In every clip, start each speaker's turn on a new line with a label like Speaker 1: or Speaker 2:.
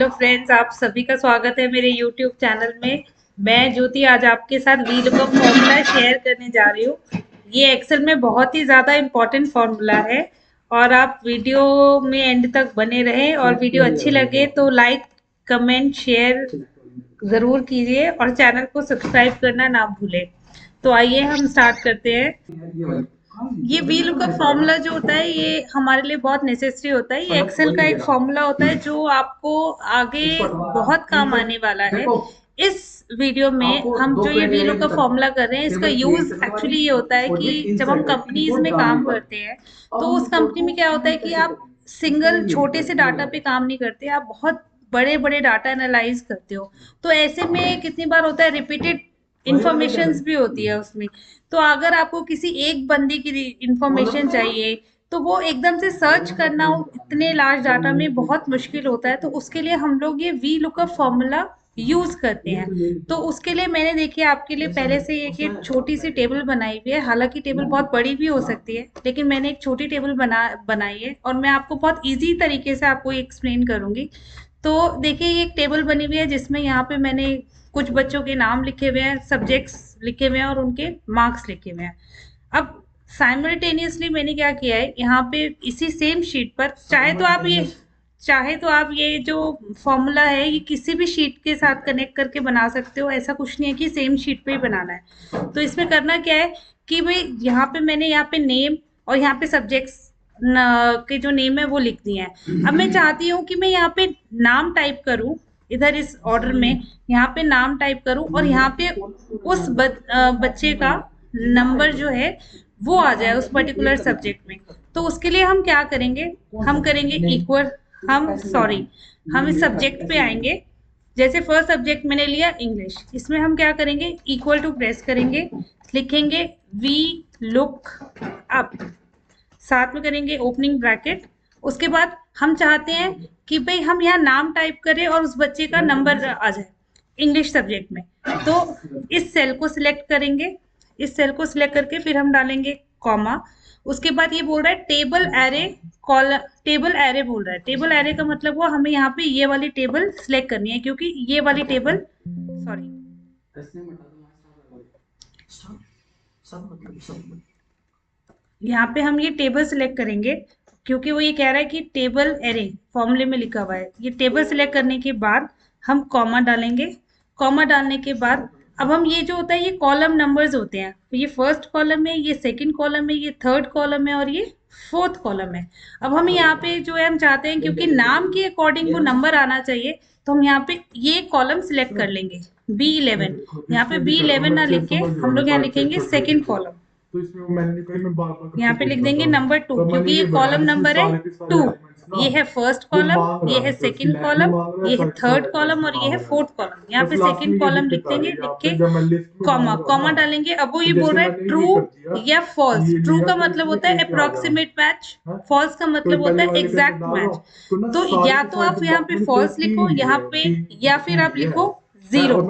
Speaker 1: Hello friends, आप सभी का स्वागत है मेरे यूट्यूब चैनल में। मैं ज्योति आज आपके साथ वीलुकअप फॉर्मूला शेयर करने जा रही हूँ। ये एक्सेल में बहुत ही ज़्यादा इम्पोर्टेंट फॉर्मूला है और आप वीडियो में एंड तक बने रहें और वीडियो अच्छी लगे तो लाइक, कमेंट, शेयर ज़रूर कीजिए और चैनल को सब्सक्राइब करना ना भूलें। तो आइए हम स्टार्ट करते हैं। ये वी लुकअप फॉर्मूला जो होता है ये हमारे लिए बहुत नेसेसरी होता है। ये एक्सेल का एक फॉर्मूला होता है जो आपको आगे बहुत काम आने वाला है। इस वीडियो में हम जो ये वी लुकअप फॉर्मूला कर रहे हैं इसका यूज एक्चुअली ये होता है कि जब हम कंपनीज में काम करते हैं तो उस कंपनी में क्या होता है कि आप सिंगल छोटे से डाटा पे काम नहीं करते, आप बहुत बड़े बड़े डाटा एनालाइज करते हो। तो ऐसे में कितनी बार होता है रिपीटेड इंफॉर्मेशंस भी होती है उसमें। तो अगर आपको किसी एक बंदे की इंफॉर्मेशन चाहिए तो वो एकदम से सर्च करना इतने लार्ज डाटा में बहुत मुश्किल होता है, तो उसके लिए हम लोग ये वी लुकअप फॉर्मूला यूज करते हैं। तो उसके लिए मैंने देखिए आपके लिए पहले से एक छोटी सी टेबल बनाई हुई है। हालांकि टेबल बहुत बड़ी भी हो सकती है लेकिन मैंने एक छोटी टेबल बनाई है और मैं आपको बहुत इजी तरीके से आपको एक्सप्लेन करूंगी। तो देखिए ये एक टेबल बनी हुई है जिसमें यहाँ पे मैंने कुछ बच्चों के नाम लिखे हुए हैं, सब्जेक्ट्स लिखे हुए हैं और उनके मार्क्स लिखे हुए हैं। अब साइमल्टेनियसली मैंने क्या किया है यहाँ पे इसी सेम शीट पर, चाहे तो आप ये जो फॉर्मूला है ये किसी भी शीट के साथ कनेक्ट करके बना सकते हो। ऐसा कुछ नहीं है कि सेम शीट पे ही बनाना है। तो इसमें करना क्या है कि भाई यहाँ पे मैंने यहाँ पे नेम और यहाँ पे सब्जेक्ट्स के जो नेम है वो लिख दिए हैं। अब मैं चाहती हूँ कि मैं यहाँ पे नाम टाइप करूँ, इधर इस ऑर्डर में यहाँ पे नाम टाइप करूँ और यहाँ पे उस बच्चे का नंबर जो है वो आ जाए उस पर्टिकुलर सब्जेक्ट में। तो उसके लिए हम क्या करेंगे, हम करेंगे इक्वल, हम इस सब्जेक्ट पे आएंगे। जैसे फर्स्ट सब्जेक्ट मैंने लिया इंग्लिश, इसमें हम क्या करेंगे इक्वल टू प्रेस करेंगे, लिखेंगे वी लुक अप, साथ में करेंगे ओपनिंग ब्रैकेट। उसके बाद हम चाहते हैं कि भाई हम यहाँ नाम टाइप करें और उस बच्चे का नंबर आ जाए इंग्लिश सब्जेक्ट में। तो इस सेल को सिलेक्ट करेंगे, इस सेल को सिलेक्ट करके फिर हम डालेंगे कॉमा। उसके बाद ये बोल रहा है table array call, table array बोल रहा है। टेबल एरे का मतलब हुआ हमें यहाँ पे ये वाली टेबल सिलेक्ट करनी है क्योंकि ये वाली टेबल, सॉरी, यहाँ पे हम ये टेबल सिलेक्ट करेंगे क्योंकि वो ये कह रहा है कि टेबल एरे फॉर्मूले में लिखा हुआ है। ये टेबल सिलेक्ट करने के बाद हम कॉमा डालेंगे। कॉमा डालने के बाद अब हम ये जो होता है ये कॉलम नंबर्स होते हैं, तो ये फर्स्ट कॉलम है, ये सेकंड कॉलम है, ये थर्ड कॉलम है और ये फोर्थ कॉलम है। अब हम यहाँ पे जो है हम चाहते हैं क्योंकि नाम के अकॉर्डिंग वो नंबर आना चाहिए, तो हम यहाँ पे ये कॉलम सिलेक्ट कर लेंगे B11। यहाँ पे B11 ना लिख के हम लोग यहाँ लिखेंगे सेकेंड कॉलम। तो इसमें मैंने कहीं में बार-बार यहाँ पे लिख देंगे नंबर 2 क्योंकि ये कॉलम नंबर है 2। ये है फर्स्ट कॉलम, ये है सेकंड कॉलम, ये है थर्ड कॉलम और ये है फोर्थ कॉलम। यहाँ पे सेकंड कॉलम लिख देंगे, लिख के कॉमा, कॉमा डालेंगे। अब वो ये बोल रहा है ट्रू या फॉल्स। ट्रू का मतलब होता है अप्रोक्सीमेट मैच, फॉल्स का मतलब होता है एग्जैक्ट मैच। तो या तो आप यहाँ पे फॉल्स लिखो यहाँ पे या फिर आप लिखो जीरो।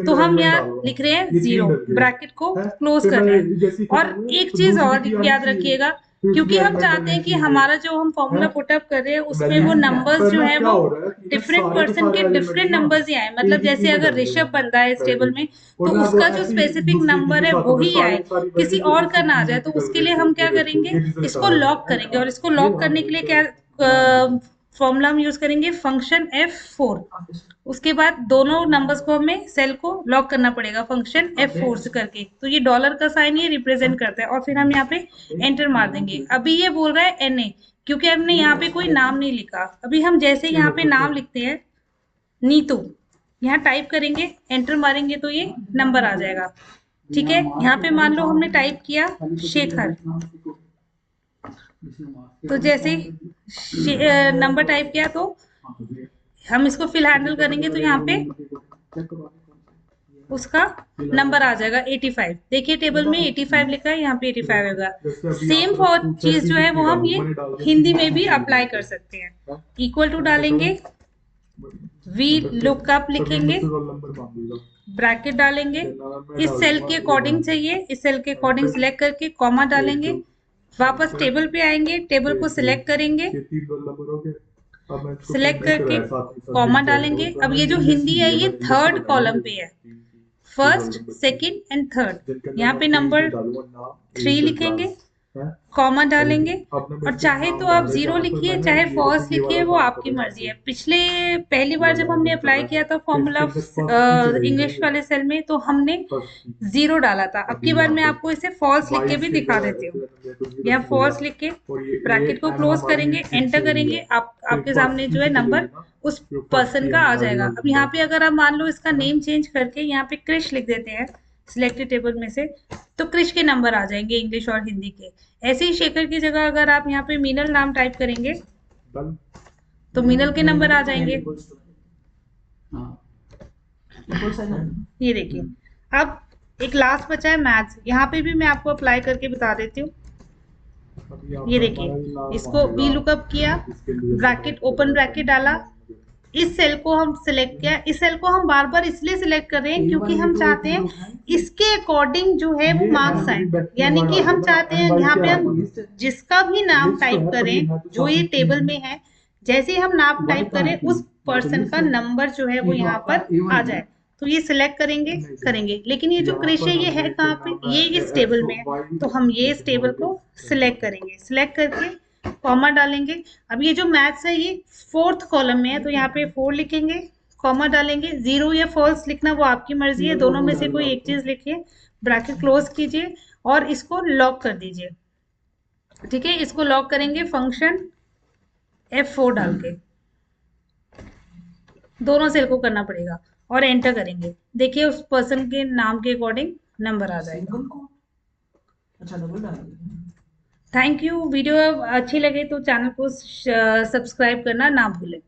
Speaker 1: तो हम यहाँ लिख रहे हैं जीरो, ब्रैकेट को क्लोज कर रहे हैं। और एक चीज और याद रखिएगा, क्योंकि हम चाहते हैं कि हमारा जो हम फॉर्मूला पुटअप कर रहे हैं उसमें वो नंबर्स जो है वो डिफरेंट पर्सन के डिफरेंट नंबर्स ही आए। मतलब जैसे अगर ऋषभ बन रहा है इस टेबल में तो उसका जो स्पेसिफिक नंबर है वो ही आए, किसी और का ना आ जाए। तो उसके लिए हम क्या करेंगे, इसको लॉक करेंगे और इसको लॉक करने के लिए क्या फॉर्मूला हम यूज करेंगे, फंक्शन F4। उसके बाद दोनों नंबर्स को हमें सेल को लॉक करना पड़ेगा फंक्शन F4 से करके। तो ये डॉलर का साइन ये रिप्रेजेंट करता है और फिर हम यहाँ पे एंटर मार देंगे। अभी ये बोल रहा है NA क्योंकि हमने यहाँ पे कोई नाम नहीं लिखा। अभी हम जैसे यहाँ पे नाम लिखते हैं नीतू, यहाँ टाइप करेंगे, एंटर मारेंगे तो ये नंबर आ जाएगा। ठीक है, यहाँ पे मान लो हमने टाइप किया शेखर, तो जैसे नंबर टाइप किया तो हम इसको फिल हैंडल करेंगे तो यहाँ पे उसका नंबर आ जाएगा 85। देखिए टेबल में 85 लिखा है, यहाँ पे 85 होगा। सेम फॉर चीज जो है वो हम ये हिंदी में भी अप्लाई कर सकते हैं। इक्वल टू डालेंगे, वी लुकअप लिखेंगे, ब्रैकेट डालेंगे, इस सेल के अकॉर्डिंग चाहिए, इस सेल के अकॉर्डिंग सिलेक्ट करके कॉमा डालेंगे। वापस टेबल पे आएंगे, टेबल को सिलेक्ट करेंगे, सिलेक्ट करके कॉमा डालेंगे। अब ये जो हिंदी है ये थर्ड कॉलम पे है, फर्स्ट सेकंड एंड थर्ड। यहाँ पे नंबर 3 लिखेंगे, कॉमा डालेंगे, और चाहे तो आप जीरो लिखिए चाहे फॉल्स लिखिए, वो आपकी मर्जी है। पहली बार जब हमने अप्लाई किया था फॉर्मूला इंग्लिश वाले सेल में, तो हमने जीरो डाला था। अब की बार मैं आपको इसे फॉल्स लिख के भी दिखा देती हूँ। यहाँ फॉल्स लिख के ब्रैकेट को क्लोज करेंगे, एंटर करेंगे, आपके सामने जो है नंबर उस पर्सन का आ जाएगा। अब यहाँ पे अगर आप मान लो इसका नेम चेंज करके यहाँ पे क्रिश लिख देते हैं सिलेक्टेड टेबल में से, तो क्रिश के नंबर आ जाएंगे इंग्लिश और हिंदी के। ऐसे ही शेखर की जगह अगर आप यहाँ पे मीनल नाम टाइप करेंगे तो मीनल के नंबर आ जाएंगे। ये देखिए, अब एक लास्ट बचा है मैथ्स, यहाँ पे भी मैं आपको अप्लाई करके बता देती हूँ। ये देखिए, इसको वी लुकअप किया, ब्रैकेट ओपन ब्रैकेट डाला, इस सेल को हम सिलेक्ट किया। इस सेल को हम बार बार इसलिए सिलेक्ट कर रहे हैं क्योंकि हम चाहते हैं इसके अकॉर्डिंग जो है वो मार्क्स आए, यानी कि हम चाहते हैं यहाँ पे हम जिसका भी नाम टाइप करें जो ये टेबल में है, जैसे ही हम नाम टाइप करें उस पर्सन का नंबर जो है वो यहाँ पर आ जाए। तो ये सिलेक्ट करेंगे, लेकिन ये जो क्रिश है ये है कहाँ पे, ये इस टेबल में है, तो हम ये इस टेबल को सिलेक्ट करेंगे। सिलेक्ट करके कॉमा डालेंगे। अब ये जो मैथ्स है ये फोर्थ कॉलम में है, तो यहाँ पे 4 लिखेंगे, कॉमा डालेंगे। जीरो या फॉल्स लिखना वो आपकी मर्जी है, दोनों में से कोई एक चीज लिखिए, ब्रैकेट क्लोज कीजिए और इसको लॉक कर दीजिए। ठीक है, इसको लॉक करेंगे फंक्शन F4 डाल के, दोनों सेल को करना पड़ेगा, और एंटर करेंगे। देखिए उस पर्सन के नाम के अकॉर्डिंग नंबर आ जाएगा। Thank you. वीडियो अच्छी लगे तो चैनल को सब्सक्राइब करना ना भूलें।